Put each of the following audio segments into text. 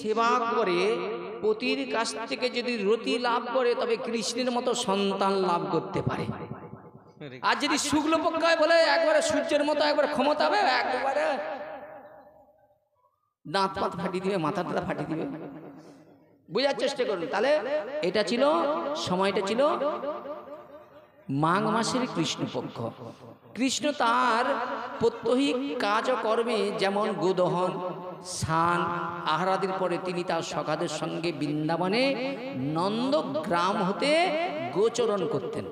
সেবা করে পতির কাছ থেকে যদি রতি লাভ করে তবে কৃষ্ণের মতো সন্তান লাভ করতে পারে। আর যদি শুক্লপক্ষ হয় বলে একবারে সূর্যের মতো একবারে ক্ষমতা হবে, একবারে দাঁত পাত ফাটিয়ে দিবে, মাথাটা ফাটিয়ে দিবে। বোঝার চেষ্টা করুন। তাহলে এটা ছিল, সময়টা ছিল মাঘ মাসের কৃষ্ণপক্ষ। কৃষ্ণ তার প্রত্যহিক কাজ ও কর্মে যেমন গোদহন, স্নান, আহারাদির পরে তিনি তার সখাদের সঙ্গে বৃন্দাবনে নন্দগ্রাম হতে গোচরণ করতেন।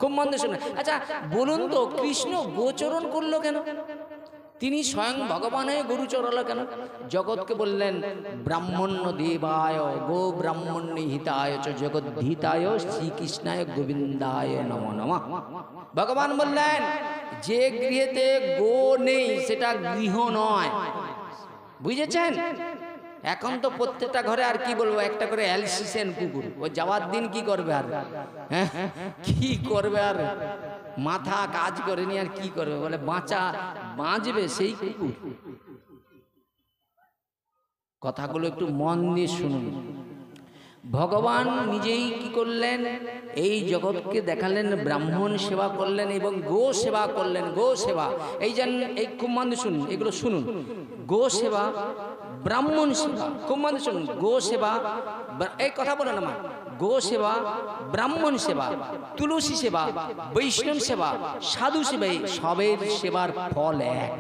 খুব মন দিয়ে শুনুন। আচ্ছা বলুন তো, কৃষ্ণ গোচরণ করলো কেন? তিনি স্বয়ং ভগবান হয়ে গরু চড়ালো কেন? জগৎকে বললেন ব্রাহ্মণ্য দেবায় গো ব্রাহ্মণ্য হিতায় চ জগদ্ধিতায় শ্রীকৃষ্ণায় গোবিন্দায় নমো নমঃ। ভগবান বললেন যে গৃহেতে গো নেই সেটা গৃহ নয়। বুঝেছেন? এখন তো প্রত্যেকটা ঘরে আর কি বলবো, একটা করে অ্যালসিসিয়ান কুকুর। ও যাওয়ার দিন কি করবে আর, হ্যাঁ কি করবে আর, মাথা কাজ করেনি আর কি করবে, বলে বাঁচবে সেই কুকুর। কথাগুলো একটু মন দিয়ে শুনুন। ভগবান নিজেই কি করলেন, এই জগৎকে দেখালেন, ব্রাহ্মণ সেবা করলেন এবং গো সেবা করলেন। গো সেবা এই যেন, এই খুব মন দিয়ে শুনুন, এগুলো শুনুন। গো সেবা, ব্রাহ্মণ সেবা, খুব মন দিয়ে শুনুন। গো সেবা, এই কথা বলেন আমার, গো সেবা, ব্রাহ্মণ সেবা, তুলসী সেবা, বৈষ্ণব সেবা, সাধু সেবা, সবের সেবার ফল এক।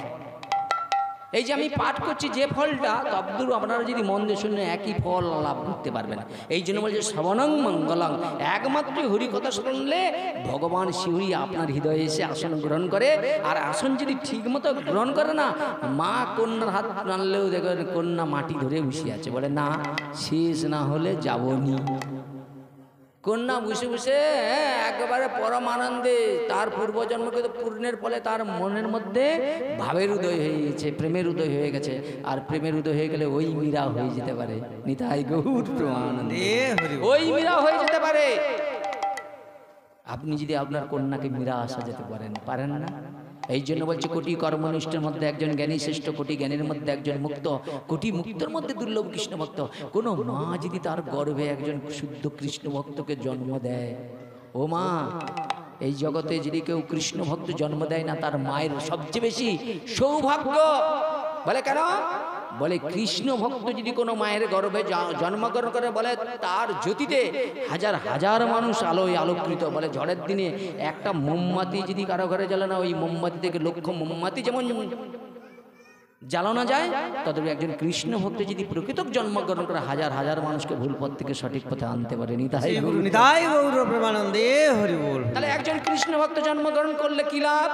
এই যে আমি পাঠ করছি যে ফলটা, তদ্দূর আপনারা যদি মন দিয়ে শুনে একই ফল লাভ করতে পারবেন। এই জন্য বলছে শ্রবণং মঙ্গলং, একমাত্র হরি কথা শুনলে ভগবান শিহরি আপনার হৃদয়ে এসে আসন গ্রহণ করে। আর আসন যদি ঠিক মতো গ্রহণ করে না, মা কন্যার হাত টানলেও দেখবেন কন্যা মাটি ধরে বসে আছে, বলে না শেষ না হলে যাবনি। কন্যা বসে বসে একেবারে পরম আনন্দে, তার পূর্বজন্মকে পূর্ণের ফলে তার মনের মধ্যে ভাবের উদয় হয়ে গেছে, প্রেমের উদয় হয়ে গেছে। আর প্রেমের উদয় হয়ে গেলে ওই মীরা হয়ে যেতে পারে। নিতাই গৌর প্রেমানন্দে ওই মীরা হয়ে যেতে পারে। আপনি যদি আপনার কন্যাকে মীরা আসা যেতে পারেন না। এই জন্য বলছে কোটি কর্মনিষ্ঠের মধ্যে একজন জ্ঞানী শ্রেষ্ঠ, কোটি জ্ঞানীর মধ্যে একজন মুক্ত, কোটি মুক্তের মধ্যে দুর্লভ কৃষ্ণ ভক্ত। কোনো মা যদি তার গর্ভে একজন শুদ্ধ কৃষ্ণ ভক্তকে জন্ম দেয়, ও মা, এই জগতে যদি কেউ কৃষ্ণ ভক্ত জন্ম দেয় না, তার মায়ের সবচেয়ে বেশি সৌভাগ্য। বলে কেন? বলে কৃষ্ণ ভক্ত যদি কোনো মায়ের গর্ভে জন্মগ্রহণ করে, বলে তার জ্যোতিতে হাজার হাজার মানুষ আলোয় আলোকৃত। বলে ঝড়ের দিনে একটা মোমবাতি যদি কারো ঘরে জ্বালে না, ওই মোমবাতি থেকে লক্ষ মোমবাতি যেমন জ্বালানো যায়, তবে একজন কৃষ্ণ ভক্ত যদি প্রকৃত জন্মগ্রহণ করে হাজার হাজার মানুষকে ভুল পথ থেকে সঠিক পথে আনতে পারে। নিতাই গৌর প্রেমানন্দে হরি বল। তাহলে একজন কৃষ্ণ ভক্ত জন্মগ্রহণ করলে কি লাভ?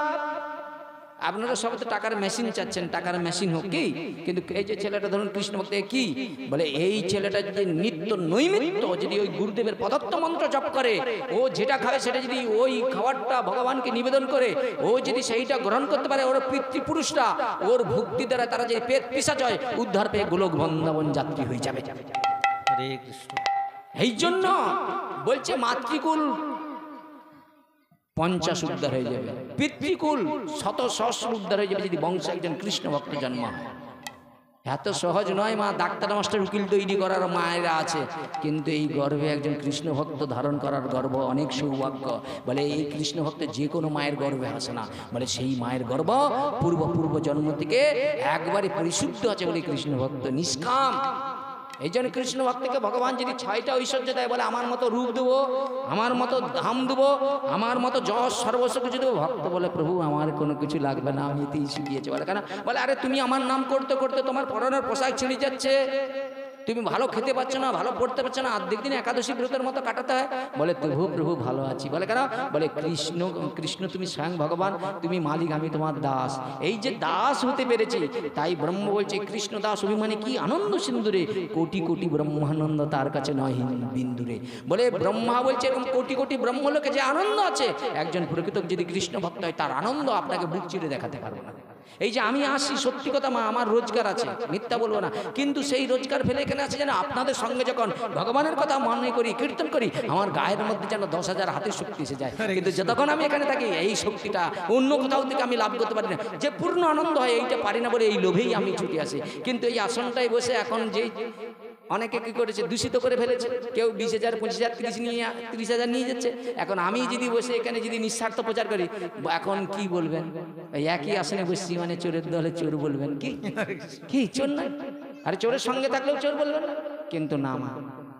আপনারা সবাই তো টাকার মেশিন চাচ্ছেন, টাকার মেশিন হোক কি, কিন্তু এই যে ছেলেটা ধরুন কৃষ্ণ ভক্ত, কি বলে এই ছেলেটা যদি নিত্য নৈমিত্য যদি ওই গুরুদেবের পদার্থ মন্ত্র জপ করে, ও যেটা খাবে সেটা যদি ওই খাবারটা ভগবানকে নিবেদন করে, ও যদি সেইটা গ্রহণ করতে পারে, ওর পিতৃপুরুষরা ওর ভক্তি দ্বারা তারা যে পেট পিশাচ হয় উদ্ধার পেয়ে গোলক বৃন্দাবন যাত্রী হয়ে যাবে। হরে কৃষ্ণ। এই জন্য বলছে মাতৃকুল 50 উদ্ধার হয়ে যাবে, পিতৃকুল 100 সহস্র উদ্ধার হয়ে যাবে যদি বংশে একজন কৃষ্ণ ভক্ত জন্ম হয়। এত সহজ নয় মা, ডাক্তার মাস্টার উকিল তৈরি করার মায়েরা আছে, কিন্তু এই গর্ভে একজন কৃষ্ণ ভক্ত ধারণ করার গর্ব অনেক সৌভাগ্য। বলে এই কৃষ্ণ ভক্ত যে কোনো মায়ের গর্ভে আসে না, বলে সেই মায়ের গর্ভ পূর্ব জন্ম থেকে একবারে পরিশুদ্ধ আছে বলে কৃষ্ণ ভক্ত নিষ্কাম। এই জন্য কৃষ্ণ ভক্তকে ভগবান যদি 6টা ঐশ্বর্য দেয়, বলে আমার মতো রূপ দেবো, আমার মতো ধাম দেবো, আমার মতো যশ সর্বস্ব কিছু দেবো। ভক্ত বলে প্রভু আমার কোনো কিছু লাগবে না, আমি এতেই শিখিয়েছি। বলে কেন? বলে আরে তুমি আমার নাম করতে করতে তোমার পরনের পোশাক ছিঁড়ে যাচ্ছে, তুমি ভালো খেতে পাচ্ছ না, ভালো পড়তে পারছো না, অর্ধেক দিন একাদশী ব্রতের মতো কাটাতে হয়। বলে প্রভু ভালো আছি। বলে কেন? বলে কৃষ্ণ তুমি স্বয়ং ভগবান, তুমি মালিক, আমি তোমার দাস। এই যে দাস হতে পেরেছি, তাই ব্রহ্ম বলছে কৃষ্ণ দাস অভিমানে কি আনন্দ সিন্দুরে, কোটি কোটি ব্রহ্মানন্দ তার কাছে নয় বিন্দুরে। বলে ব্রহ্মা বলছে এরকম কোটি কোটি ব্রহ্মলোকে যে আনন্দ আছে, একজন প্রকৃত যদি কৃষ্ণ ভক্ত হয় তার আনন্দ আপনাকে বুক চিরে দেখাতে পারবে না। এই যে আমি আসি, সত্যি কথা মা, আমার রোজগার আছে, মিথ্যা বলবো না, কিন্তু সেই রোজগার ফেলে এখানে আছে যেন আপনাদের সঙ্গে যখন ভগবানের কথা মনে করি, কীর্তন করি, আমার গায়ের মধ্যে যেন 10,000 হাতের শক্তি এসে যায়। কিন্তু যতক্ষণ আমি এখানে থাকি এই শক্তিটা অন্য কোথাও থেকে আমি লাভ করতে পারি না, যে পূর্ণ আনন্দ হয় এইটা পারি না বলে এই লোভেই আমি ছুটে আসি। কিন্তু এই আসনটাই বসে এখন যেই অনেকে কি করেছে, দূষিত করে ফেলেছে। কেউ 20,000, 25,000, 30,000 নিয়ে যাচ্ছে। এখন আমি যদি বসে এখানে যদি নিঃস্বার্থ প্রচার করি, এখন কি বলবেন? এই একই আসনে বসছি মানে চোরের দলে চোর বলবেন। কি চোর না? আরে চোরের সঙ্গে থাকলেও চোর বলবেন না? কিন্তু না মা,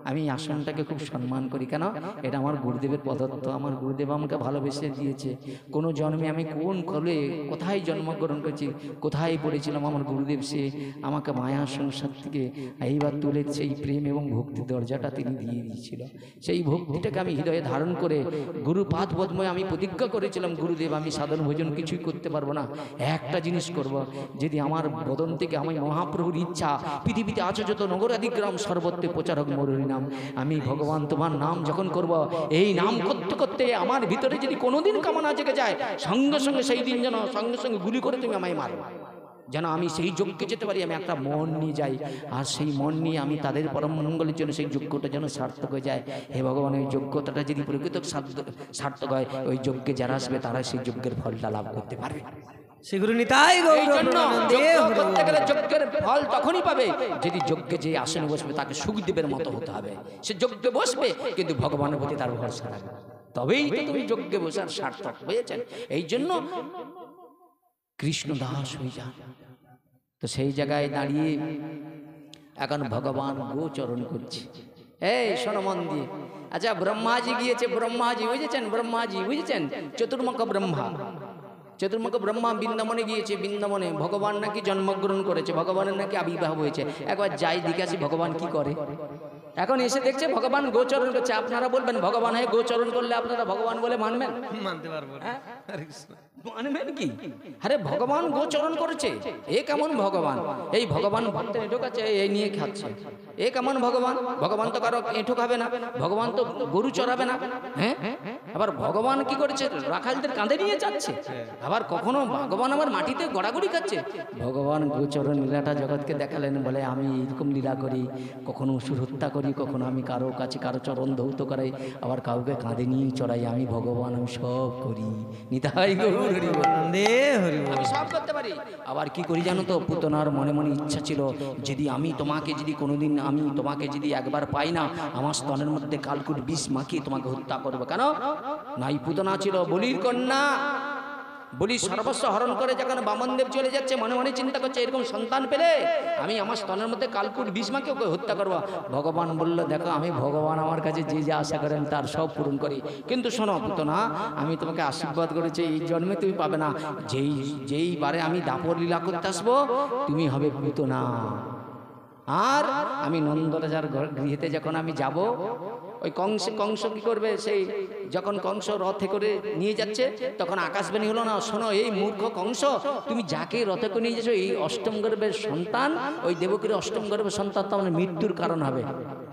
আমি আসনটাকে খুব সম্মান করি। কেন? এটা আমার গুরুদেবের প্রদত্ত। আমার গুরুদেব আমাকে ভালোবেসে দিয়েছে। কোনো জন্মে আমি কোন কলে কোথায় জন্মগ্রহণ করেছি, কোথায় পড়েছিলাম, আমার গুরুদেব সে আমাকে মায়া সংসার থেকে এইবার তুলে সেই প্রেম এবং ভক্তি দরজাটা তিনি দিয়ে দিয়েছিল। সেই ভক্তিটাকে আমি হৃদয়ে ধারণ করে গুরুপাদ পদ্মে আমি প্রতিজ্ঞা করেছিলাম, গুরুদেব আমি সাধন ভোজন কিছুই করতে পারবো না, একটা জিনিস করব, যদি আমার বদন থেকে আমি মহাপ্রভুর ইচ্ছা, পৃথিবীতে আছো যত নগরাদি গ্রাম সর্বত্রে প্রচার হোক মোর নাম। আমি ভগবান তোমার নাম যখন করব, এই নাম করতে করতে আমার ভিতরে যদি কোনোদিন কামনা জেগে যায়, সঙ্গে সঙ্গে সেই দিন যেন সঙ্গে সঙ্গে গুলি করে তুমি আমায় মারো, যেন আমি সেই যজ্ঞে যেতে পারি। আমি একটা মন নিয়ে যাই, আর সেই মন নিয়ে আমি তাদের পরম মঙ্গলের জন্য সেই যজ্ঞটা যেন সার্থক হয়ে যায়। হে ভগবান, ওই যোগ্যতাটা যদি প্রকৃত সার্থক হয়, ওই যজ্ঞে যারা আসবে তারা সেই যজ্ঞের ফলটা লাভ করতে পারবে। যজ্ঞের ফল তখনই পাবে যদি যজ্ঞে যে আসনে বসবে তাকে সুখদেবের মতো হতে হবে। সে যজ্ঞে বসবে কিন্তু ভগবানের প্রতি তার ভরসা রাখবে, তবেই তো তুমি যজ্ঞে বসার সার্থক হয়েছেন। এই জন্য কৃষ্ণ দাস হয়ে যান। তো সেই জায়গায় দাঁড়িয়ে এখন ভগবান গোচরণ করছে। এই শোনো মন দিয়ে। আচ্ছা, ব্রহ্মাজি গিয়েছে, ব্রহ্মাজি বুঝেছেন, ব্রহ্মাজি বুঝেছেন, চতুর্মুখ ব্রহ্মা, চতুর্মুখ ব্রহ্মা বৃন্দাবনে গিয়েছে। বৃন্দাবনে ভগবান নাকি জন্মগ্রহণ করেছে, ভগবানের নাকি আবির্ভাব হয়েছে। একবার যাই দিকে আসি ভগবান কি করে। এখন এসে দেখছে ভগবান গোচরণ করছে। আপনারা বলবেন ভগবান হয়ে গোচরণ করলে আপনারা ভগবান বলে মানবেন? মানতে পারবো না। মানবেন কি? আরে ভগবান গোচরণ করেছে, এ কেমন ভগবান? এই ভগবান ভক্তের এঁটো কাছে এই নিয়ে খাচ্ছে, এ কেমন ভগবান? ভগবান তো কারো এঁটো খাবে না, ভগবান তো গরু চড়াবে না। হ্যাঁ, আবার ভগবান কি করেছে? রাখালদের কাঁধে নিয়ে যাচ্ছে। আবার কখনো ভগবান আবার মাটিতে গড়াগড়ি খাচ্ছে। ভগবান গোচরণ লীলাটা জগৎকে দেখালেন, বলে আমি এরকম লীলা করি, কখনো অসুর হত্যা করি, কখনো আমি কারো কাছে কারো চরণ ধৌত করাই, আবার কাউকে কাঁধে নিয়ে চড়াই। আমি ভগবান, আমি সব করি। নিতাই গৌর হরি বল, আমি সব করতে পারি। আবার কি করি জানো তো? পুতনার মনে মনে ইচ্ছা ছিল, যদি আমি তোমাকে যদি কোনোদিন আমি তোমাকে যদি একবার পাই না, আমার স্তনের মধ্যে কালকুট বিষ মাখিয়ে তোমাকে হত্যা করবো। কেন? নাই, পুতনা ছিল বলির কন্যা। বলি সর্বস্ব হরণ করে যখন বামনদেব চলে যাচ্ছে, মনে মনে চিন্তা করছে, এরকম সন্তান পেলে আমি আমার স্তনের মধ্যে কালকুট বিষ্মাকে ওকে হত্যা করবো। ভগবান বলল, দেখো আমি ভগবান, আমার কাছে যে যে আশা করেন তার সব পূরণ করি। কিন্তু শোনো পুতনা, আমি তোমাকে আশীর্বাদ করেছি, এই জন্মে তুমি পাবে না। যেই বারে আমি দাপর লীলা করতে আসবো, তুমি হবে পুতনা। আর আমি নন্দরাজার গৃহেতে যখন আমি যাব, ওই কংস কি করবে? সেই যখন কংস রথে করে নিয়ে যাচ্ছে, তখন আকাশবাণী হলো না, শোনো এই মূর্খ কংস, তুমি যাকে রথে করে নিয়ে যাচ্ছ এই অষ্টম গর্ভের সন্তান, ওই দেবকীর অষ্টম গর্ভের সন্তান তো আমার মৃত্যুর কারণ হবে।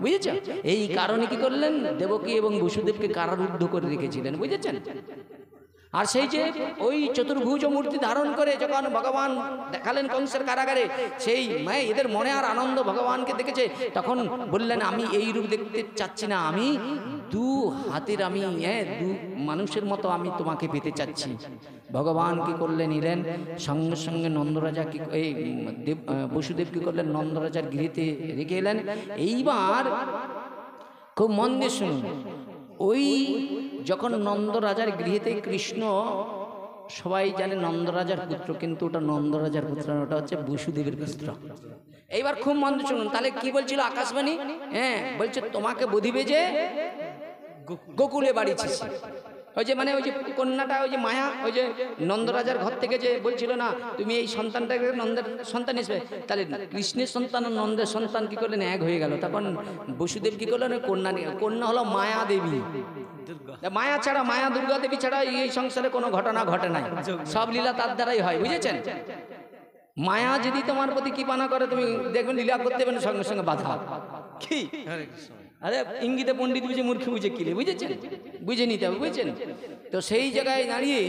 বুঝেছ? এই কারণে কি করলেন? দেবকী এবং বসুদেবকে কারারুদ্ধ করে রেখেছিলেন। বুঝেছেন? আর সেই যে ওই চতুর্ভুজ মূর্তি ধারণ করে যখন ভগবান দেখালেন কংসের কারাগারে, সেই এদের মনে আর আনন্দ ভগবানকে দেখেছে, তখন বললেন, আমি এই রূপ দেখতে চাচ্ছি না, আমি দু হাতের, আমি দু মানুষের মতো আমি তোমাকে পেতে চাচ্ছি। ভগবান কি করলেন? নিলেন সঙ্গে সঙ্গে নন্দরাজা কি, এই বসুদেব কি করলেন? নন্দরাজার গৃহেতে রেখে এলেন। এইবার খুব মন দিয়ে শুনুন, ওই যখন নন্দরাজার গৃহেতে কৃষ্ণ, সবাই জানে নন্দরাজার পুত্র, কিন্তু ওটা নন্দরাজার পুত্র না, ওটা হচ্ছে বসুদেবের পুত্র। এইবার খুব মন দিয়ে শুনুন, তাহলে কি বলছিল আকাশবাণী? হ্যাঁ, বলছে তোমাকে বধিবে যে গোকুলে বাড়িছি। ওই যে মানে ওই যে কন্যাটা, ওই যে মায়া, ওই যে নন্দরাজার ঘর থেকে যে বলছিল না, তুমি এই সন্তানটাকে নন্দের সন্তান হিসেবে, তাহলে কৃষ্ণের সন্তান ও নন্দের সন্তান কি করলেন? এক হয়ে গেল। তখন বসুদেব কি করলেন? কন্যা হলো মায়া দেবী। মায়া ছাড়া, মায়া দুর্গা দেবী ছাড়া এই সংসারে কোনো ঘটনা ঘটে নাই, সব লীলা তার দ্বারাই হয়। বুঝেছেন? মায়া যদি তোমার প্রতি কৃপা করে, তুমি দেখবেন লীলা করতে পারেন, সঙ্গে সঙ্গে বাধা। কি আরে ইঙ্গিতে পণ্ডিত বুঝে মূর্খ বুঝে কিলে। বুঝেছেন? বুঝে নিতে হবে। বুঝেছেন? তো সেই জায়গায় দাঁড়িয়ে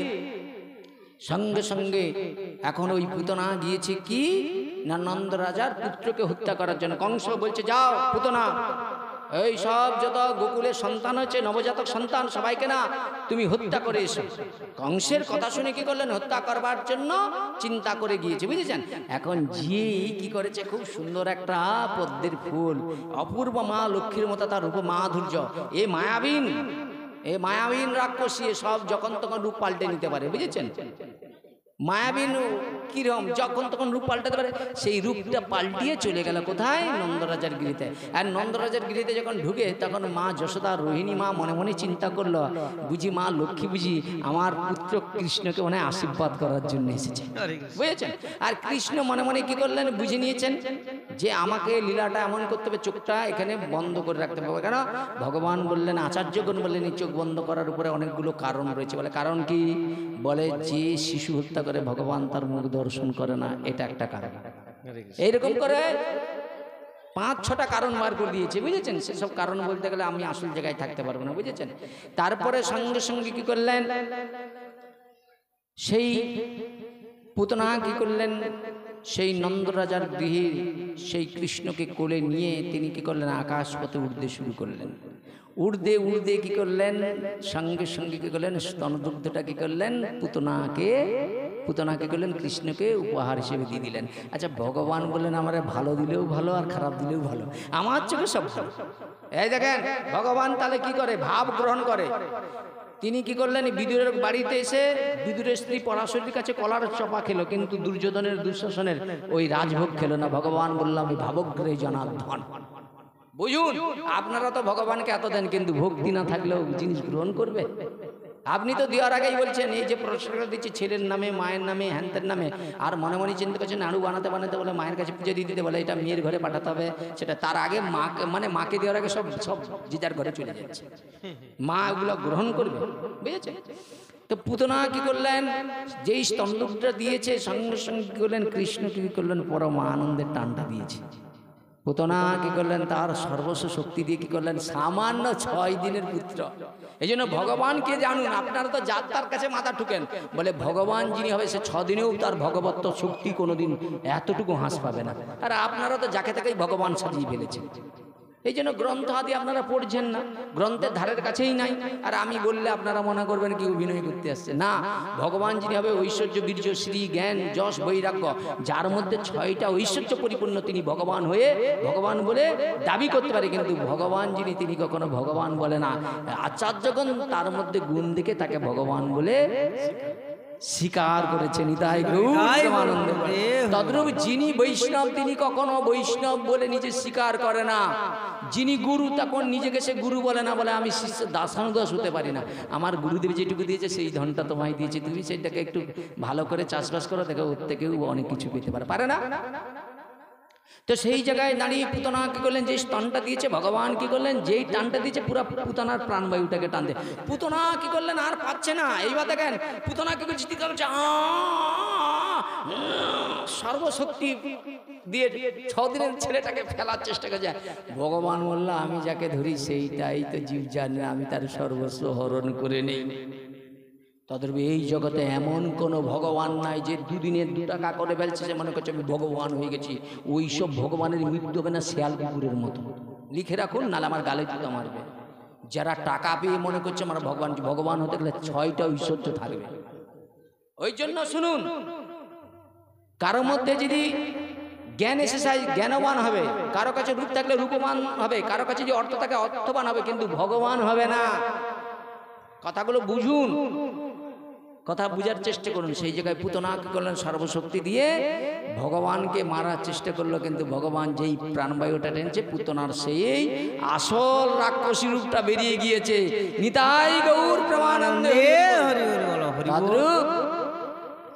সঙ্গে সঙ্গে এখন ওই পুতনা গিয়েছে কি না, নন্দরাজার পুত্রকে হত্যা করার জন্য। কংস বলছে, যাও পুতনা, এই সব যত গোকুলের সন্তান হচ্ছে, নবজাতক সন্তান, সবাইকে না তুমি হত্যা করে এসো। কংসের কথা শুনে কি করলেন? হত্যা করবার জন্য চিন্তা করে গিয়েছে, বুঝেছেন? এখন যে কি করেছে, খুব সুন্দর একটা পদ্মের ফুল, অপূর্ব মা লক্ষ্মীর মতো তার রূপ মাধুর্য। এ মায়াবীন রাক্ষসী সব যখন তখন রূপ পাল্টে নিতে পারে, বুঝেছেন? মায়াবীন কিরম যখন তখন রূপ পাল্টাতে পারে, সেই রূপটা পাল্টিয়ে চলে গেল কোথায়? নন্দরাজার গৃহীতে। আর নন্দরাজার গৃহীতে যখন ঢুকে, তখন মা যশোদা, রোহিণী মা মনে মনে চিন্তা করলো, বুঝি মা লক্ষ্মী বুঝি আমার পুত্র কৃষ্ণকে মনে আশীর্বাদ করার জন্য এসেছে, বুঝেছেন? আর কৃষ্ণ মনে মনে কি করলেন? বুঝে নিয়েছেন যে আমাকে লীলাটা এমন করতে হবে, চোখটা এখানে বন্ধ করে রাখতে হবে। কেন? ভগবান বললেন, আচার্যগণ বললেন, এই চোখ বন্ধ করার উপরে অনেকগুলো কারণ রয়েছে। বলে কারণ কি? বলে যে শিশু হত্যা করে ভগবান তার মুখ দর্শন করে না, এটা একটা কারণ। এইরকম করে 5-6টা কারণ বার করে দিয়েছে, বুঝেছেন? সেসব কারণ বলতে গেলে আমি আসল জায়গায় থাকতে পারবো না, বুঝেছেন? তারপরে সঙ্গে সঙ্গে কি করলেন? সেই পুতনা কি করলেন? সেই নন্দরাজার গৃহে সেই কৃষ্ণকে কোলে নিয়ে তিনি কি করলেন? আকাশ পথে উঠতে শুরু করলেন। উড়দে উড়দে কি করলেন? সঙ্গে সঙ্গে কি করলেন? স্তনদুগ্ধটা কি করলেন? পুতনাকে করলেন কৃষ্ণকে উপহার হিসেবে দিয়ে দিলেন। আচ্ছা, ভগবান বললেন আমার ভালো দিলেও ভালো আর খারাপ দিলেও ভালো, আমার চোখে সব ভালো। এই দেখেন ভগবান তাহলে কি করে? ভাব গ্রহণ করে। তিনি কি করলেন? বিদুরের বাড়িতে এসে বিদুরের স্ত্রী পরাশরীর কাছে কলার চপা খেলো, কিন্তু দুর্যোধনের দুঃশাসনের ওই রাজভোগ খেলো না। ভগবান বললাম এই ভাবগ্রে জনার্দন। বুঝুন, আপনারা তো ভগবানকে এত দেন, কিন্তু ভক্তি না থাকলেও জিনিস গ্রহণ করবে। আপনি তো দেওয়ার আগেই বলছেন এই যে প্রশ্নটা দিচ্ছি ছেলের নামে, মায়ের নামে, হ্যান্তের নামে, আর মনে মনে চিন্তা করছেন নাড়ু বানাতে বানাতে বলে মায়ের কাছে পুজো দিয়ে দিতে বলে এটা মেয়ের ঘরে পাঠাতে হবে, সেটা তার আগে মাকে মানে মাকে দেওয়ার আগে সব যে যার ঘরে চলে যাচ্ছে। মা ওগুলো গ্রহণ করবে, বুঝেছে? তো পুতনা কি করলেন? যেই স্তম্ভটা দিয়েছে সঙ্গে সঙ্গে কি করলেন? কৃষ্ণকে কি করলেন? পরম আনন্দের টানটা দিয়েছে। পুতনা কি করলেন? তার সর্বস্ব শক্তি দিয়ে কি করলেন? সামান্য 6 দিনের পুত্র। এই জন্য ভগবানকে জানুন। আপনারা তো যার তার কাছে মাথা ঠুকেন, বলে ভগবান যিনি হবে সে 6 দিনেও তার ভগবত্ব শক্তি কোনোদিন এতটুকু হাঁস পাবে না। আর আপনারা তো যাকে তাকেই ভগবান সাজিয়ে ফেলেছেন। এই জন্য গ্রন্থ আদি আপনারা পড়ছেন না, গ্রন্থের ধারের কাছেই নাই। আর আমি বললে আপনারা মনে করবেন কি অভিনয় করতে আসছে। না, ভগবান যিনি হবে ঐশ্বর্য, বীর্য, শ্রী, জ্ঞান, যশ, বৈরাগ্য, যার মধ্যে 6টা ঐশ্বর্য পরিপূর্ণ, তিনি ভগবান হয়ে ভগবান বলে দাবি করতে পারে। কিন্তু ভগবান যিনি, তিনি কখনো ভগবান বলে না। আচার্যগণ তার মধ্যে গুণ দেখে তাকে ভগবান বলে স্বীকার করেছেন। তদ্রূপ যিনি বৈষ্ণব তিনি কখনো বৈষ্ণব বলে নিজে স্বীকার করে না। যিনি গুরু তখন নিজেকে সে গুরু বলে না, বলে আমি শিষ্য দাসানুদাস হতে পারি না, আমার গুরুদেব যেটুকু দিয়েছে সেই ধনটা তোমায় দিয়েছে, তুমি সেইটাকে একটু ভালো করে চাষবাস করো, দেখো ওর থেকেও অনেক কিছু পেতে পারে না। তো সেই জায়গায় দাঁড়িয়ে পুতনা কি করলেন? যে স্তনটা দিয়েছে ভগবান কি করলেন? যেই টানটা দিয়েছে পুরো পুতনার প্রাণবায়ুটাকে টানতে, পুতনা কি করলেন? আর পাচ্ছে না। এইবার দেখেন পুতনা কি করছে? সর্বশক্তি দিয়ে 6 দিনের ছেলেটাকে ফেলার চেষ্টা করছে। ভগবান বলল আমি যাকে ধরি সেইটাই তো জীব জানে, আমি তার সর্বস্ব হরণ করে নেই। তদ্রূপ এই জগতে এমন কোনো ভগবান নাই যে 2 দিনে 2 টাকা করে ফেলছে, সে মনে করছে আমি ভগবান হয়ে গেছি। ওই সব ভগবানের মৃত্যু হবে না শেয়াল কুকুরের মতো। লিখে রাখুন, নাহলে আমার গালে জুতো মারবে। যারা টাকা পেয়ে মনে করছে আমার ভগবান হতে গেলে 6টা ঐশ্বর্য থাকবে। ওই জন্য শুনুন, কারোর মধ্যে যদি জ্ঞান এসে যায় জ্ঞানবান হবে, কারো কাছে রূপ থাকলে রূপবান হবে, কারো কাছে যদি অর্থ থাকে অর্থবান হবে, কিন্তু ভগবান হবে না। কথাগুলো বুঝুন, কথা বুঝার চেষ্টা করুন। সেই জায়গায় পুতনা কি করলেন? সর্বশক্তি দিয়ে ভগবানকে মারার চেষ্টা করলো, কিন্তু ভগবান যেই প্রাণবায়ুটা টেনছে পুতনার সেই আসল রাক্ষসী রূপটা বেরিয়ে গিয়েছে। নিতাই গৌর প্রেমানন্দে।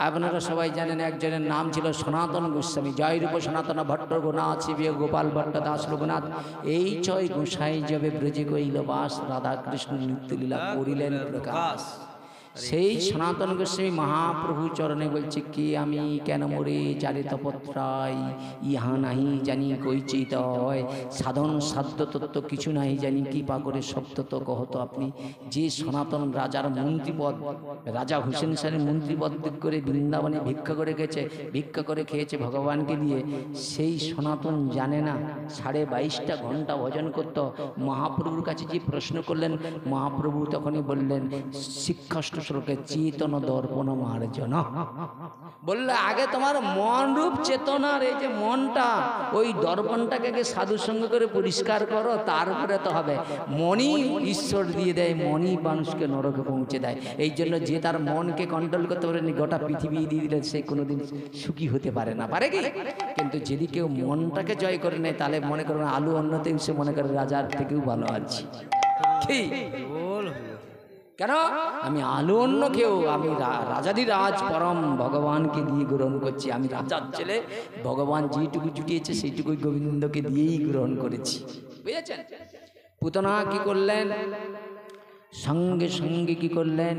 আপনারা সবাই জানেন একজনের নাম ছিল সনাতন গোস্বামী। জয় রূপ সনাতন ভট্ট রঘুনাথ শিবিয় গোপাল ভট্ট দাস রঘুনাথ, এই 6 গোসাই যাবে ব্রজে কইল বাস, রাধা কৃষ্ণ নিত্যলীলা করিলেন প্রকাশ। সেই সনাতন গোস্বামী মহাপ্রভু চরণে বলছে, কে আমি কেন মরে চারে তপত্রাই, ইহা নাহি জানি কৈচিত হয়, সাধন সাধ্য তত্ত্ব কিছু নাহি জানি, কৃপা করে সপ্তত কহত আপনি। যে সনাতন রাজার মন্ত্রীপদ, রাজা হুসেন শাহের মন্ত্রীপদ করে বৃন্দাবনে ভিক্ষা করে খেয়েছে ভগবানকে দিয়ে, সেই সনাতন জানে না 22.5 ঘন্টা ভজন করত। মহাপ্রভুর কাছে যে প্রশ্ন করলেন, মহাপ্রভু তখনই বললেন শিক্ষাষ্ট শ্লোকে চেতন দর্পণ মার্জন, বললে আগে তোমার মন রূপ চেতনার এই যে মনটা, ওই দর্পণটাকে আগে সাধু সঙ্গ করে পরিষ্কার করো, তারপরে তো হবে। মনই ঈশ্বর দিয়ে দেয়, মনই মানুষকে নরকে পৌঁছে দেয়। এই জন্য যে তার মনকে কন্ট্রোল করতে পারেনি, গোটা পৃথিবী দিয়ে দিলে সে কোনোদিন সুখী হতে পারে না, পারে কি? কিন্তু যদি কেউ মনটাকে জয় করে নেয়, তাহলে মনে করেন আলু অন্যতেও সে মনে করে রাজার থেকেও ভালো আছি। কি কেন? আমি আলু অন্য কেউ, আমি রাজাধিরাজ পরম ভগবানকে দিয়ে গ্রহণ করছি। আমি রাজার ছেলে, ভগবান যেটুকু জুটিয়েছে সেইটুকুই গোবিন্দকে দিয়েই গ্রহণ করেছি, বুঝেছেন? পুতনা কি করলেন? সঙ্গে সঙ্গে কি করলেন?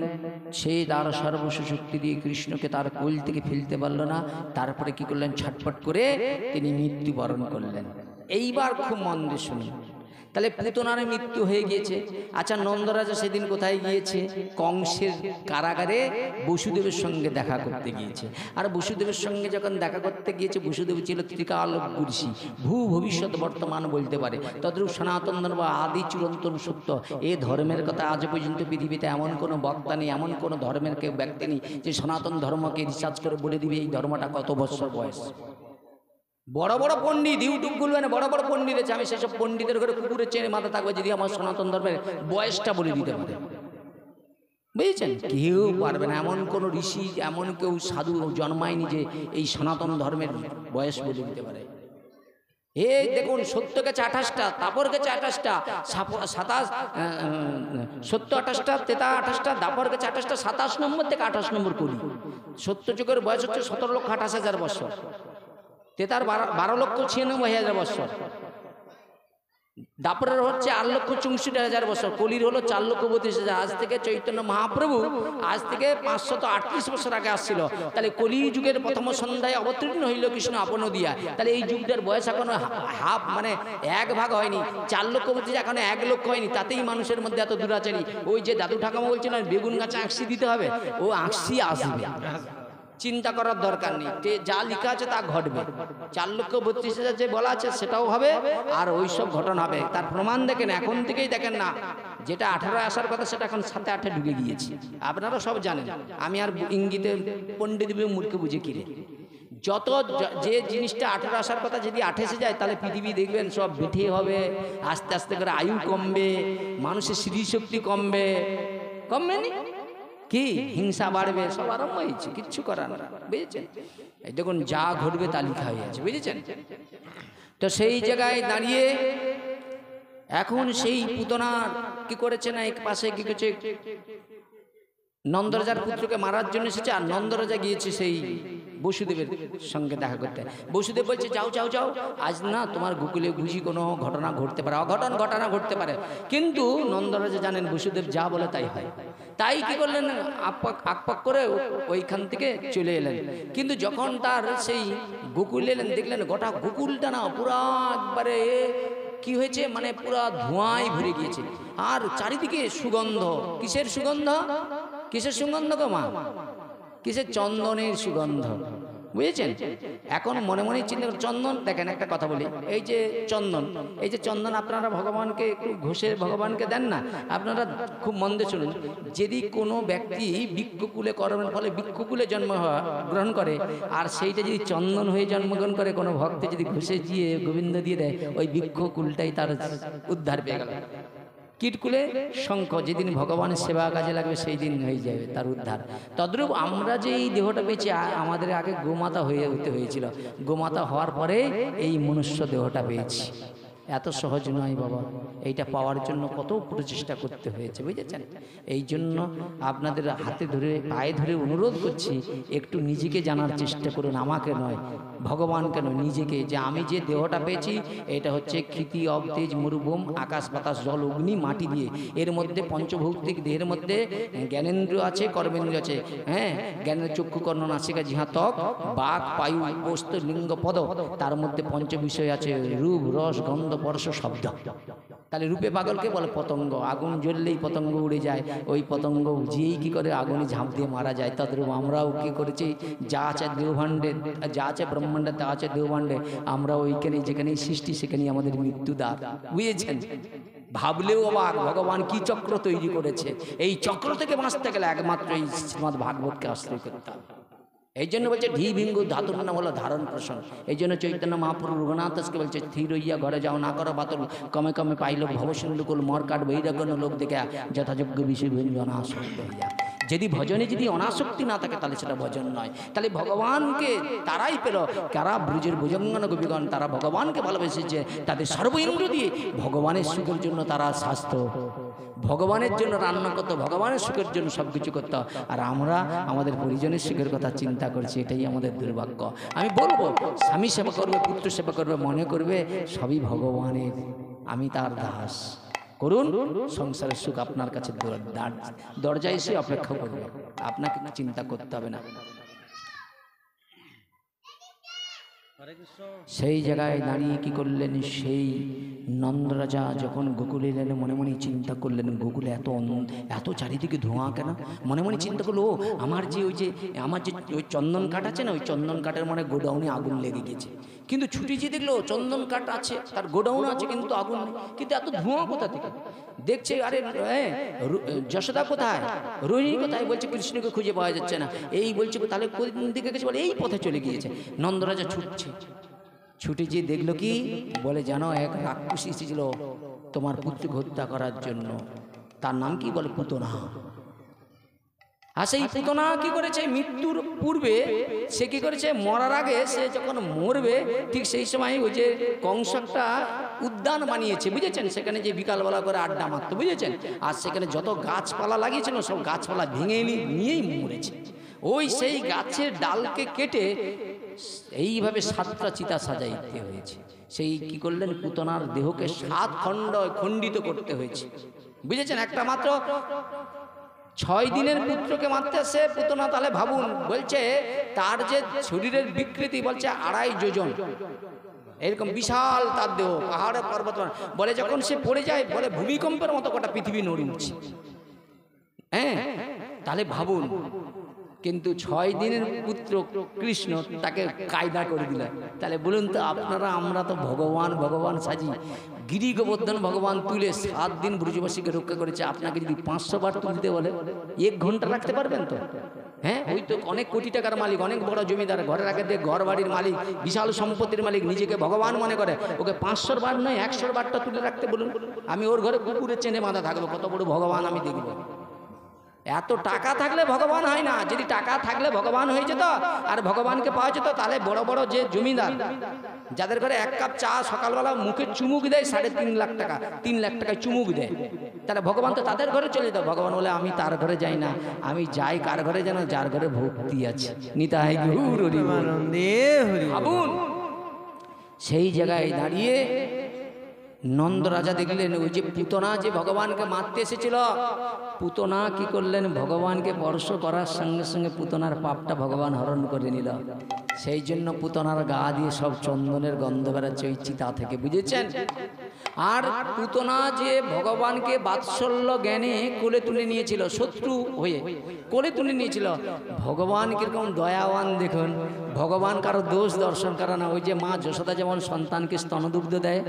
সে তার সর্বস্ব শক্তি দিয়ে কৃষ্ণকে তার কোল থেকে ফেলতে পারল না। তারপরে কি করলেন? ছটফট করে তিনি মৃত্যুবরণ করলেন। এইবার খুব মন দিয়ে শুনুন, তাহলে পুতনার মৃত্যু হয়ে গিয়েছে। আচ্ছা, নন্দরাজা সেদিন কোথায় গিয়েছে? কংসের কারাগারে বসুদেবের সঙ্গে দেখা করতে গিয়েছে। আর বসুদেবের সঙ্গে যখন দেখা করতে গিয়েছে, বসুদেব ছিল ত্রিকালদর্শী, ভবিষ্যৎ বর্তমান বলতে পারে। তদ্রূপ সনাতন ধর্ম আদি চিরন্তন সত্য। এই ধর্মের কথা আজ পর্যন্ত পৃথিবীতে এমন কোনো বক্তা নেই, এমন কোনো ধর্মের কেউ ব্যক্তি নেই যে সনাতন ধর্মকে রিসার্চ করে বলে দিবে এই ধর্মটা কত বছর বয়স। বড় বড় পণ্ডিত ইউটিউবগুলো বড় বড় পণ্ডিত আছে, আমি সেসব পণ্ডিতের ঘরে কুকুরের চেনে মাথা থাকবে যদি আমার সনাতন ধর্মের বয়সটা বলে দিতে পারে, বুঝেছেন? কেউ পারবে না। এমন কোন ঋষি, এমন কেউ সাধু জন্মায়নি যে এই সনাতন ধর্মের বয়স বলে দিতে পারে। এই দেখুন, সত্য গেছে 28টা, তাপর গেছে 28টা, 28টা, তেতা 28টা, দাপর গেছে 28টা, 27 নম্বর থেকে 28 নম্বর করি। সত্য যুগের বয়স হচ্ছে 17,28,000 বছর, তেতার 12,96,000 বছর, দাপরের হচ্ছে 8,64,000 বছর, কলির হলো 4,32,000। আজ থেকে চৈতন্য মহাপ্রভু আজ থেকে 538 বছর আগে আসছিল। তাহলে কলি যুগের প্রথম সন্ধ্যায় অবতীর্ণ হইল কৃষ্ণ আপন দিয়া। তাহলে এই যুগটার বয়স এখনো হাফ, মানে 1 ভাগ হয়নি। 4,32,000 এখনো 1 লক্ষ হয়নি, তাতেই মানুষের মধ্যে এত দুরাচারী। ওই যে দাদু ঠাকুমা বলছেন বেগুন গাছে আঁকশি দিতে হবে, ও আঁকশি আসবে, চিন্তা করার দরকার নেই, যা লেখা আছে তা ঘটবে। 4,32,000 যে বলা আছে সেটাও হবে, আর ওই সব ঘটনা হবে। তার প্রমাণ দেখেন, এখন থেকেই দেখেন না, যেটা 18 আসার কথা সেটা এখন 7-8 ঢুকে গিয়েছে। আপনারা সব জানেন, আমি আর ইঙ্গিতে পণ্ডিত মূর্খ বুঝে কিরে। যত যে জিনিসটা 18 আসার কথা যদি 28 যায়, তাহলে পৃথিবী দেখবেন সব বেঠে হবে, আস্তে আস্তে করে আয়ু কমবে, মানুষের স্মৃতিশক্তি কমবে, কমবে না কি? হিংসা বাড়বে, সব আরম্ভ হয়েছে, কিচ্ছু করার না, বুঝেছেন? এই দেখুন যা ঘটবে তা লেখা হয়ে আছে, বুঝেছেন? তো সেই জায়গায় দাঁড়িয়ে এখন সেই পুতনার কি করেছে না, এক পাশে কি করছে, নন্দরাজার পুত্রকে মারার জন্য এসেছে। আর নন্দরাজা গিয়েছে সেই বসুদেবের সঙ্গে দেখা করতে। বসুদেব বলছে যাও যাও যাও, আজ না তোমার গোকুলে বুঝি কোনো ঘটনা ঘটতে পারে, অঘটন ঘটনা ঘটতে পারে। কিন্তু নন্দরাজা জানেন বসুদেব যা বলে তাই হয়। তাই কি করলেন, আকপাক করে ওইখান থেকে চলে এলেন। কিন্তু যখন তার সেই গোকুলে এলেন, দেখলেন গোটা গোকুলটা না পুরা একবারে কি হয়েছে, মানে পুরা ধোঁয়ায় ভরে গিয়েছে। আর চারিদিকে সুগন্ধ। কিসের সুগন্ধ? কিসের সুগন্ধ গো মা? কিসের? চন্দনের সুগন্ধ, বুঝেছেন? এখন মনে মনে চিন্তা করেন, চন্দন দেখেন, একটা কথা বলি, এই যে চন্দন, এই যে চন্দন আপনারা ভগবানকে একটু ঘষে ভগবানকে দেন না, আপনারা খুব মন দিয়ে শুনুন। যদি কোনো ব্যক্তি বৃক্ষকুলে কর্মের ফলে বৃক্ষকুলে গ্রহণ করে, আর সেইটা যদি চন্দন হয়ে জন্মগ্রহণ করে, কোনো ভক্ত যদি ঘষে দিয়ে গোবিন্দ দিয়ে দেয়, ওই বৃক্ষকুলটাই তার উদ্ধার পেয়ে গেল। কীটকুলে শঙ্খ, যেদিন ভগবানের সেবা কাজে লাগবে সেই দিন হয়ে যাবে তার উদ্ধার। তদ্রূপ আমরা যে এই দেহটা পেয়েছি, আমাদের আগে গোমাতা হতে হয়েছিল, গোমাতা হওয়ার পরে এই মনুষ্য দেহটা পেয়েছি। এত সহজ নয় বাবা, এইটা পাওয়ার জন্য কত প্রচেষ্টা করতে হয়েছে, বুঝেছেন? এই জন্য আপনাদের হাতে ধরে পায়ে ধরে অনুরোধ করছি, একটু নিজেকে জানার চেষ্টা করুন, আমাকে নয়, ভগবানকে নয়, নিজেকে, যে আমি যে দেহটা পেয়েছি এটা হচ্ছে ক্ষিতি অব তেজ মরুভূম আকাশ বাতাস জল অগ্নি মাটি দিয়ে, এর মধ্যে পঞ্চভৌতিক দেহের মধ্যে জ্ঞানেন্দ্রিয় আছে, কর্মেন্দ্রিয় আছে, হ্যাঁ, জ্ঞানের চক্ষু কর্ণ নাসিকা জিহ্বা ত্বক বাক পায়ু বস্তু লিঙ্গ পদ, তার মধ্যে পঞ্চ বিষয় আছে রূপ রস গন্ধ স্পর্শ শব্দ। তাহলে রূপে পাগলকে বলে পতঙ্গ, আগুন জ্বললেই পতঙ্গ উড়ে যায়, ওই পতঙ্গ যেই কি করে আগুনে ঝাঁপ দিয়ে মারা যায়, তদ্রূপ আমরাও কি করেছি, যা আছে দেহভাণ্ডে, যা আছে ব্রহ্মাণ্ডে তা আছে দেহভাণ্ডে, আমরা ওইখানে যেখানেই সৃষ্টি সেখানেই আমাদের মৃত্যুদ্বার, বুঝেছেন? ভাবলেও অবাক, ভগবান কি চক্র তৈরি করেছে। এই চক্র থেকে বাঁচতে গেলে একমাত্র এই শ্রীমদ্ ভাগবতকে আশ্রয় করতে হবে। এই জন্য বলছে ঢি ভিঙ্গু ধাতুর নাম হলো ধারণ পোষণ। এই জন্য চৈতন্য মহাপ্রভু রঘুনাথ দাসকে বলছে স্থির হইয়া ঘরে যাও, না করো বাতল, কমে কমে পাইল ভবসিন্ধুকুল মরকাট বৈরাগ্য লোক দেখে যথাযোগ্য বিষয় ব্যঞ্জন আসক্ত হইয়া। যদি ভজনে যদি অনাসক্তি না থাকে তাহলে সেটা ভজন নয়। তাহলে ভগবানকে তারাই পেল কারা ব্রজের ভুজঙ্গন গোপীগণ, তারা ভগবানকে ভালোবেসেছে তাদের সর্বইন্দ্র দিয়ে। ভগবানের সুখের জন্য তারা স্বাস্থ্য, ভগবানের জন্য রান্না করতো, ভগবানের সুখের জন্য সব কিছু করতো, আর আমরা আমাদের পরিজনের সুখের কথা চিন্তা করছি, এটাই আমাদের দুর্ভাগ্য। আমি বলবো, স্বামী সেবা করবে, পুত্র সেবা করবে, মনে করবে সবই ভগবানের, আমি তার দাস। করুন, সংসারের সুখ আপনার কাছে দরজায় এসে অপেক্ষা করবে, আপনাকে চিন্তা করতে হবে না। সেই জায়গায় দাঁড়িয়ে কি করলেন, সেই নন্দরাজা যখন গোকুলে এলেন, মনে মনে চিন্তা করলেন গোকুলে এত চারিদিকে ধোঁয়া কেন? মনে মনে চিন্তা করলো, আমার যে ওই চন্দন কাঠ আছে না, ওই চন্দন কাঠের মানে গোডাউনে আগুন লেগে গেছে। কিন্তু ছুটি যে দেখলো চন্দন কাঠ আছে, তার গোডাউন আছে, কিন্তু আগুন নেই। কিন্তু এত ধোঁয়া কোথা থেকে? দেখছে, আরে যশোদা কোথায়, রোহিণী কোথায়? বলছে কৃষ্ণকে খুঁজে পাওয়া যাচ্ছে না। এই বলছে তাহলে কোন দিকে গেছে? বলে এই পথে চলে গিয়েছে। নন্দরাজা ছুটে যে দেখলো কি, বলে জানো এক রাক্ষসী এসেছিল তোমার পুত্রকে হত্যা করার জন্য, তার নাম কি? বলে পুতনা। আর সেই পুতনা কি করেছে, মৃত্যুর পূর্বে সে কি করেছে, মরার আগে সে যখন মরবে ঠিক সেই সময় ওই যে কংস একটা উদ্যান বানিয়েছে, বুঝেছেন? সেখানে যে বিকালবেলা করে আড্ডা মারতো, বুঝেছেন? আর সেখানে যত গাছপালা লাগিয়েছিল সব গাছপালা ভেঙে নিয়েই মরেছে। ওই সেই গাছের ডালকে কেটে এইভাবে 7টা চিতা সাজাইতে হয়েছে। সেই কি করলেন, পুতনার দেহকে 7 খণ্ডিত করতে হয়েছে, বুঝেছেন? একটা মাত্র 6 দিনের পুত্রকে মারতে সে পুতনা, তাহলে ভাবুন, বলছে তার যে শরীরের বিকৃতি, বলছে 2.5 যোজন, এরকম বিশাল তার দেহ, পাহাড়ে পর্বত। বলে যখন সে পড়ে যায়, বলে ভূমিকম্পের মতো গোটা পৃথিবী নড়ে উঠছে। হ্যাঁ, তাহলে ভাবুন, কিন্তু 6 দিনের পুত্র কৃষ্ণ তাকে কায়দা করে দিল। তাহলে বলুন তো আপনারা, আমরা তো ভগবান সাজি, গিরি গোবর্ধন ভগবান তুলে 7 দিন ব্রজবাসীকে রক্ষা করেছে। আপনাকে যদি 500 বার তুলতে বলে 1 ঘন্টা রাখতে পারবেন তো? হ্যাঁ, ওই তো অনেক কোটি টাকার মালিক, অনেক বড় জমিদার, ঘরে রাখে দিয়ে ঘর বাড়ির মালিক, বিশাল সম্পত্তির মালিক, নিজেকে ভগবান মনে করে, ওকে 500 বার নয় 100 বারটা তুলে রাখতে বলুন। আমি ওর ঘরে কুকুরের চেনে বাঁধা থাকবো, কত বড় ভগবান আমি দেখব। এত টাকা থাকলে ভগবান হয় না। যদি টাকা থাকলে ভগবান হয়ে যেত আর ভগবানকে পাওয়া যেত, তাহলে বড় বড় যে জমিদার, যাদের ঘরে 1 কাপ চা সকালবেলা মুখে চুমুক দেয় 3.5 লাখ টাকা, 3 লাখ টাকায় চুমুক দেয়, তাহলে ভগবান তো তাদের ঘরে চলে যেত। ভগবান বলে আমি তার ঘরে যাই না, আমি যাই কার ঘরে যেন, যার ঘরে ভক্তি আছে। নিতাই গৌর হরি বল। ভাবুন, সেই জায়গায় দাঁড়িয়ে নন্দরাজা দেখলেন ওই যে পুতনা যে ভগবানকে মারতে এসেছিল, পুতনা কি করলেন, ভগবানকে স্পর্শ করার সঙ্গে সঙ্গে পুতনার পাপটা ভগবান হরণ করে নিল। সেই জন্য পুতনার গা দিয়ে সব চন্দনের গন্ধ বেড়াচ্ছে ওই চিতা থেকে, বুঝেছেন? আর পুতনা যে ভগবানকে বাৎসল্য জ্ঞানে কোলে তুলে নিয়েছিল, শত্রু হয়ে কোলে তুলে নিয়েছিল। ভগবান কিরকম দয়াবান দেখুন, ভগবান কারো দোষ দর্শন করে না। ওই যে মা যশোদা যেমন সন্তানকে স্তনদুগ্ধ দেয়,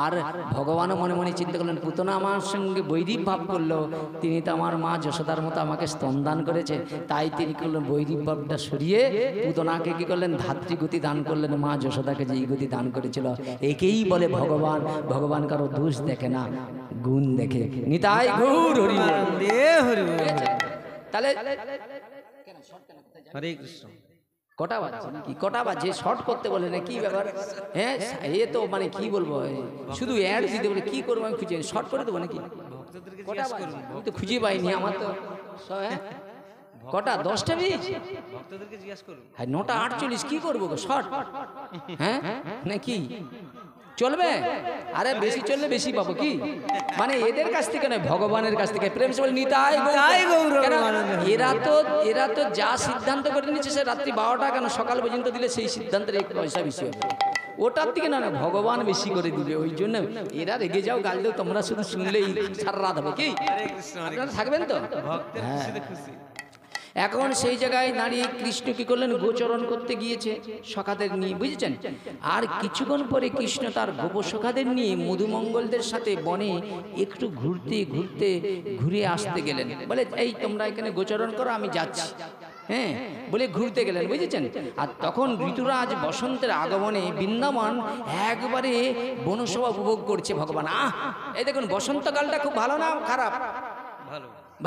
আর ভগবানও মনে মনে চিন্তা করলেন, পুতনা আমার সঙ্গে বৈরী ভাব করলো, তিনি তো আমার মা যশোদার মতো আমাকে স্তনদান করেছে, তাই তিনি করলেন বৈরী ভাবটা সরিয়ে পুতনাকে কি করলেন, ধাত্রীগতি দান করলেন, মা যশোদাকে যেই গতি দান করেছিল। একেই বলে ভগবান। ভগবান কারো দোষ দেখে না, গুণ দেখে। নিতাই গৌর হরি বল। তাহলে হরে কৃষ্ণ। কটা বাজছে কি কটা বাজে শর্ট করতে বলে না কি ব্যাপার? হ্যাঁ এ তো মানে কি বলবো, শুধু অ্যাড দিতে বলে কি করবো আমি খুঁজে শর্ট করে দেবো নাকি? কটা বাজছে আমি তো খুঁজে পাইনি, আমার তো হ্যাঁ কটা 10টা বেজ ভক্তদেরকে জিজ্ঞাসা করুন। হ্যাঁ 9টা 48 কি করবো শর্ট? হ্যাঁ নাকি চলবে? আরে বেশি চললে বেশি পাবো কি, মানে এদের কাছ থেকে নয় ভগবানের কাছ থেকে প্রেম সে বলে নিতাই গৌর। এরা তো যা সিদ্ধান্ত করে নিচ্ছে সে রাত্রি 12টা কেন সকাল পর্যন্ত দিলে সেই সিদ্ধান্তের 1 পয়সা বেশি হবে, ওটার থেকে না ভগবান বেশি করে দিবে। ওই জন্য এরা রেগে যাও গাল দেও, তোমরা শুধু শুনলেই সারা রাত হবে কি, আপনারা থাকবেন তো? হ্যাঁ এখন সেই জায়গায় দাঁড়িয়ে কৃষ্ণ কি করলেন, গোচরণ করতে গিয়েছে সখাদের নিয়ে, বুঝেছেন? আর কিছুক্ষণ পরে কৃষ্ণ তার গোপসখাদের নিয়ে মধুমঙ্গলদের সাথে বনে একটু ঘুরে আসতে গেলেন। বলে এই তোমরা এখানে গোচরণ করো, আমি যাচ্ছি। হ্যাঁ বলে ঘুরতে গেলেন, বুঝেছেন? আর তখন ঋতুরাজ বসন্তের আগমনে বৃন্দাবন একবারে বনশোভা উপভোগ করছে ভগবান। এই দেখুন বসন্তকালটা খুব ভালো না খারাপ?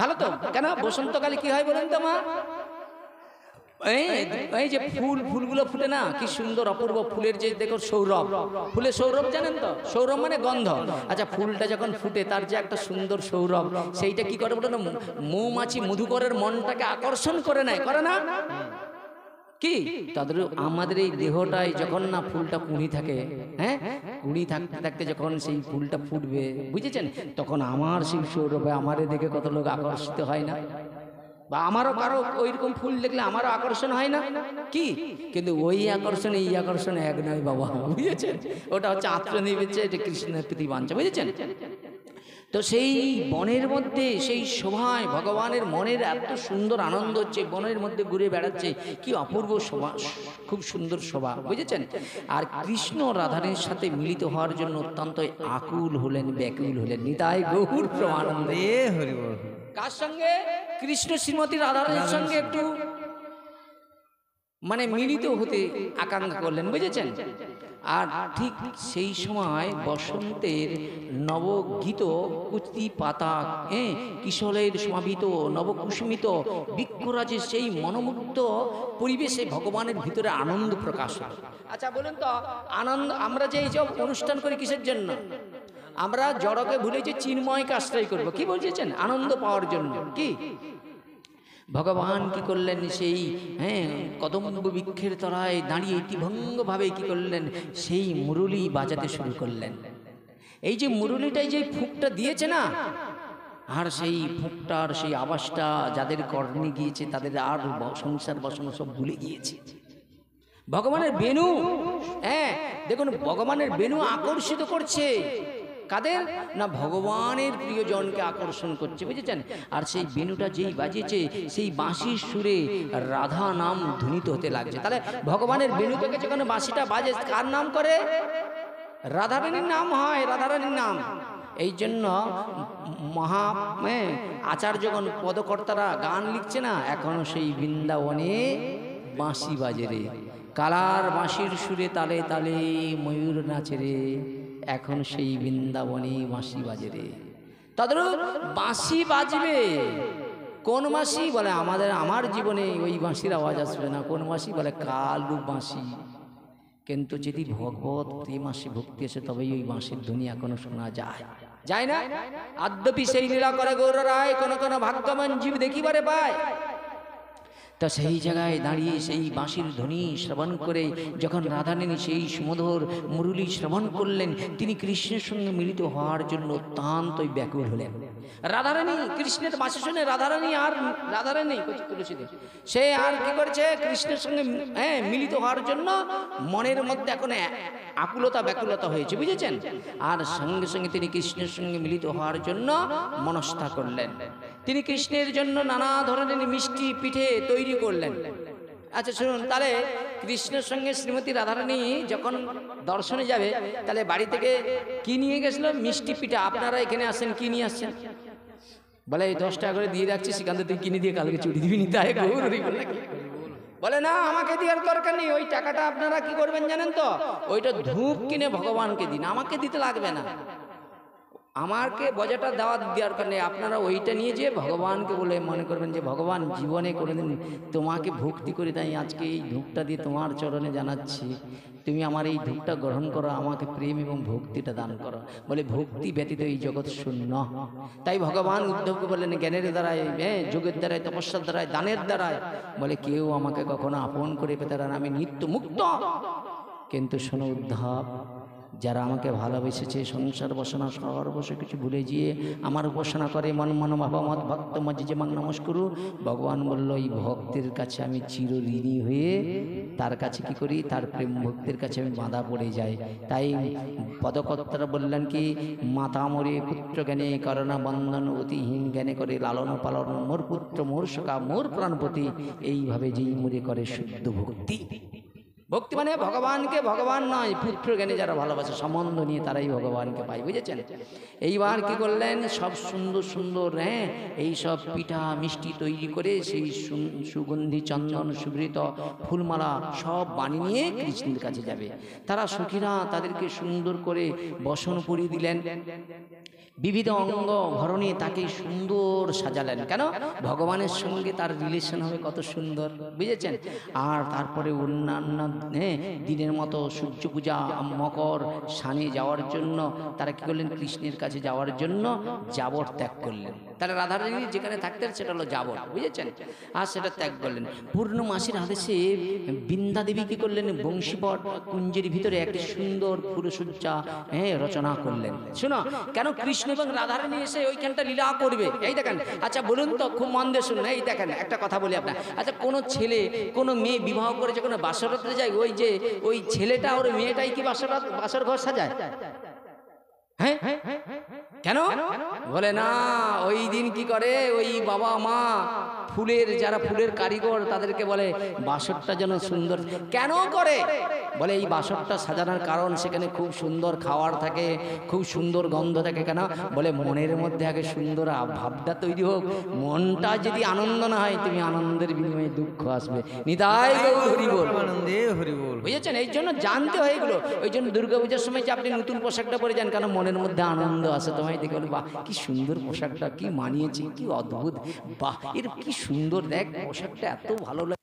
ভালো তো। কেন বসন্তকালে কি হয় বলেন তো মা? এই যে ফুলগুলো ফুটে না, কি সুন্দর অপূর্ব ফুলের যে দেখো সৌরভ, ফুলের সৌরভ জানেন তো? সৌরভ মানে গন্ধ। আচ্ছা ফুলটা যখন ফুটে তার যে একটা সুন্দর সৌরভ, সেইটা কি করে বলে না, মৌমাছি মধুকরের মনটাকে আকর্ষণ করে নেয়, করে না কি? তাদের আমাদের এই দেহটাই যখন না ফুলটা কুঁড়ি থাকে, হ্যাঁ কুঁড়ি থাকতে থাকতে যখন সেই ফুলটা ফুটবে, বুঝেছেন, তখন আমার সেই সৌরভে আমারে দেখে কত লোক আকর্ষিত হয় না? বা আমারও কারো ওইরকম ফুল দেখলে আমারও আকর্ষণ হয় না কি? কিন্তু ওই আকর্ষণ এই আকর্ষণ এক নয় বাবা, বুঝেছেন? ওটা হচ্ছে আত্মনিবেদন, এটা কৃষ্ণের প্রতি বাঞ্ছা, বুঝেছেন? তো সেই বনের মধ্যে সেই শোভায় ভগবানের মনের এত সুন্দর আনন্দ হচ্ছে, বনের মধ্যে ঘুরে বেড়াচ্ছে, কি অপূর্ব শোভা, খুব সুন্দর শোভা, বুঝেছেন? আর কৃষ্ণ রাধারানীর সাথে মিলিত হওয়ার জন্য অত্যন্ত আকুল হলেন, ব্যাকুল হলেন। নিতাই গৌর প্রেমানন্দে হরি বল। কার সঙ্গে? কৃষ্ণ শ্রীমতী রাধারানীর সঙ্গে একটু মানে মিলিত হতে আকাঙ্ক্ষা করলেন, বুঝেছেন? আর ঠিক সেই সময় বসন্তের নবগীত কুচি পাতা, কিশোরের সমাবিত নবকুসুমিত বৃক্ষরাজের সেই মনোমুগ্ধ পরিবেশে ভগবানের ভিতরে আনন্দ প্রকাশ হয়। আচ্ছা বলুন তো, আনন্দ আমরা যে এই সব অনুষ্ঠান করি কিসের জন্য? আমরা জড়কে ভুলে যে চিন্ময়কে আশ্রয় করব, কি বলছেন? আনন্দ পাওয়ার জন্য। কি ভগবান কি করলেন, সেই কদম্ব বৃক্ষের তলায় দাঁড়িয়ে ইতিভঙ্গভাবে কি করলেন, সেই মুরলী বাজাতে শুরু করলেন। এই যে মুরলীটাই যে ফুঁকটা দিয়েছে না, আর সেই ফুঁকটার সেই আওয়াজটা যাদের কর্ণে গিয়েছে তাদের আর সংসার বাসনা সব ভুলে গিয়েছে। ভগবানের বেণু, দেখুন ভগবানের বেণু আকর্ষিত করছে কাদের না, ভগবানের প্রিয়জনকে আকর্ষণ করছে, বুঝেছেন? আর সেই বেণুটা যেই বাজিয়েছে সেই বাঁশির সুরে রাধা নাম ধ্বনিত হতে লাগছে। তাহলে ভগবানের বেণু থেকে যখন বাঁশিটা বাজে কার নাম করে? রাধারানীর নাম হয়, রাধারানীর নাম। এই জন্য মহা আচার্যগণ পদকর্তারা গান লিখছে না, এখনো সেই বৃন্দাবনে বাঁশি বাজে রে, কালার বাঁশির সুরে তালে তালে ময়ূর নাচে রে, এখন সেই বৃন্দাবনে বাঁশি বাজে রে। তাদের বাঁশি বাজবে কোন বাঁশি? বলে আমার জীবনে ওই বাঁশির আওয়াজ আসবে না। কোন বাঁশি? বলে কালু বাঁশি। কিন্তু যদি ভগবত প্রেম আসে, ভক্তি আসে, তবেই ওই বাঁশির ধ্বনি এখনো শোনা যায় না? আদ্যপি সেই লীলা করে গৌর রায়, কোন কোন ভাগ্যবান জীব দেখিবারে পায়। তা সেই জায়গায় দাঁড়িয়ে সেই বাঁশির ধ্বনি শ্রবণ করে যখন রাধারানী সেই সুমধুর মুরলী শ্রবণ করলেন, তিনি কৃষ্ণের সঙ্গে মিলিত হওয়ার জন্য অত্যন্তই ব্যাকুল হলেন। রাধারানী কৃষ্ণের বাঁশি শুনে রাধারানী সে আর কি করছে, কৃষ্ণের সঙ্গে মিলিত হওয়ার জন্য মনের মধ্যে এখন আকুলতা ব্যাকুলতা হয়েছে, বুঝেছেন? আর সঙ্গে সঙ্গে তিনি কৃষ্ণের সঙ্গে মিলিত হওয়ার জন্য মনস্থা করলেন। তিনি কৃষ্ণের জন্য নানা ধরনের মিষ্টি পিঠে তৈরি করলেন। আচ্ছা শুনুন, তাহলে কৃষ্ণের সঙ্গে শ্রীমতী রাধারানী যখন দর্শনে যাবে, তাহলে বাড়ি থেকে কি নিয়ে গেছিল? মিষ্টি পিঠা। আপনারা এখানে আসেন, কি নিয়ে আসছেন? বলে এই 10 টাকা করে দিয়ে রাখছি, সেখান থেকে তুই কিনে দিয়ে কালকে চুরি দিবি নি। তাই বলে না, আমাকে দেওয়ার দরকার নেই, ওই টাকাটা আপনারা কি করবেন জানেন তো? ওইটা ধূপ কিনে ভগবানকে দিন, আমাকে দিতে লাগবে না। আমাকে বজাটা দেওয়ার কারণে আপনারা ওইটা নিয়ে যে ভগবানকে বলে মনে করবেন যে ভগবান জীবনে কোনোদিন তোমাকে ভক্তি করে তাই আজকে এই ধূপটা দিয়ে তোমার চরণে জানাচ্ছি, তুমি আমার এই ধূপটা গ্রহণ করো, আমাকে প্রেম এবং ভক্তিটা দান করো। বলে ভক্তি ব্যতীত এই জগৎ শূন্য। তাই ভগবান উদ্ধবকে বললেন জ্ঞানের দ্বারায়, যোগের দ্বারায়, তপস্যার দ্বারায়, দানের দ্বারায়, বলে কেউ আমাকে কখনো আপন করে পেতে পারে না, আমি নিত্য মুক্ত। কিন্তু শোনো উদ্ধব, যারা আমাকে ভালোবেসেছে, সংসার বসনা সর্বস্ব কিছু ভুলে গিয়ে আমার উপাসনা করে, মন মন ভাবা মত ভক্ত মজি যে মাং নমস্কুরু, ভগবান বলল এই ভক্তের কাছে আমি চিরঋণী হয়ে তার কাছে কি করি, তার প্রেম ভক্তির কাছে আমি বাঁধা পড়ে যাই। তাই পদকর্তারা বললেন কি, মাতা মরে পুত্র জ্ঞানে করোনা বন্ধন, অতিহীন জ্ঞানে করে লালন পালন, মোর পুত্র মোর সখা মোর প্রাণপতি, এইভাবে যেই মরে করে শুদ্ধ ভক্তি। ভক্তি মানে ভগবানকে ভগবান নয়, পুত্র জ্ঞানে যারা ভালোবাসে, সম্বন্ধ নিয়ে তারাই ভগবানকে পায়, বুঝেছেন। এইবার কি করলেন, সব সুন্দর সুন্দর এই সব পিঠা মিষ্টি তৈরি করে সেই সুগন্ধি চন্দন সুগৃহীত ফুলমালা সব বানিয়ে নিয়ে কৃষ্ণের কাছে যাবে। তারা সখীরা তাদেরকে সুন্দর করে বসন পরিয়ে দিলেন, বিবিধ অঙ্গ ভরণে তাকে সুন্দর সাজালেন। কেন? ভগবানের সঙ্গে তার রিলেশন হবে কত সুন্দর, বুঝেছেন। আর তারপরে অন্যান্য দিনের মতো সূর্য পূজা, মকর সানে যাওয়ার জন্য তারা কি করলেন, কৃষ্ণের কাছে যাওয়ার জন্য জাবর ত্যাগ করলেন। তাহলে রাধারানী যেখানে থাকতেন সেটা হলো জাবর, বুঝেছেন, আর সেটা ত্যাগ করলেন। পূর্ণমাসীর আদেশে বৃন্দা দেবী কি করলেন, বংশীবট কুঞ্জের ভিতরে একটি সুন্দর ফুলসজ্জা রচনা করলেন। শোনো, কেন কৃষ্ণ এবং রাধারানী এসে ওইখানটা লীলা করবে, এই দেখেন। আচ্ছা বলুন তো, খুব মন দিয়ে শুনুন, এই দেখেন একটা কথা বলি আপনার। আচ্ছা কোনো ছেলে কোনো মেয়ে বিবাহ করে যখন বাসরাতে যায়, ওই ছেলেটা ওর মেয়েটাই কি বাসর ঘর সাজায়? হ্যাঁ, কেন? বলে না, ওই দিন কি করে, ওই বাবা মা ফুলের, যারা ফুলের কারিগর তাদেরকে বলে বাসরটা যেন সুন্দর। কেন করে? বলে এই বাসরটা সাজানোর কারণ সেখানে খুব সুন্দর খাওয়ার থাকে, খুব সুন্দর গন্ধ থাকে। কেন? বলে মনের মধ্যে আগে সুন্দর ভাবটা তৈরি হোক, মনটা যদি আনন্দ না হয়, তুমি আনন্দের বিনিময়ে দুঃখ আসবে। নিতাই গৌর হরি বল, আনন্দে হরি বল, বুঝেছেন। এই জন্য জানতে হয় এগুলো। ওই জন্য দুর্গাপূজার সময় যে আপনি নতুন পোশাকটা পরে যান, কেন? মনের মধ্যে আনন্দ আসে। তোমায় দেখে বলে বাহ কি সুন্দর পোশাকটা, কি মানিয়েছে, কি অদ্ভুত, বাহ এর কি সুন্দর, দেখ পোশাকটা এত ভালো লাগে।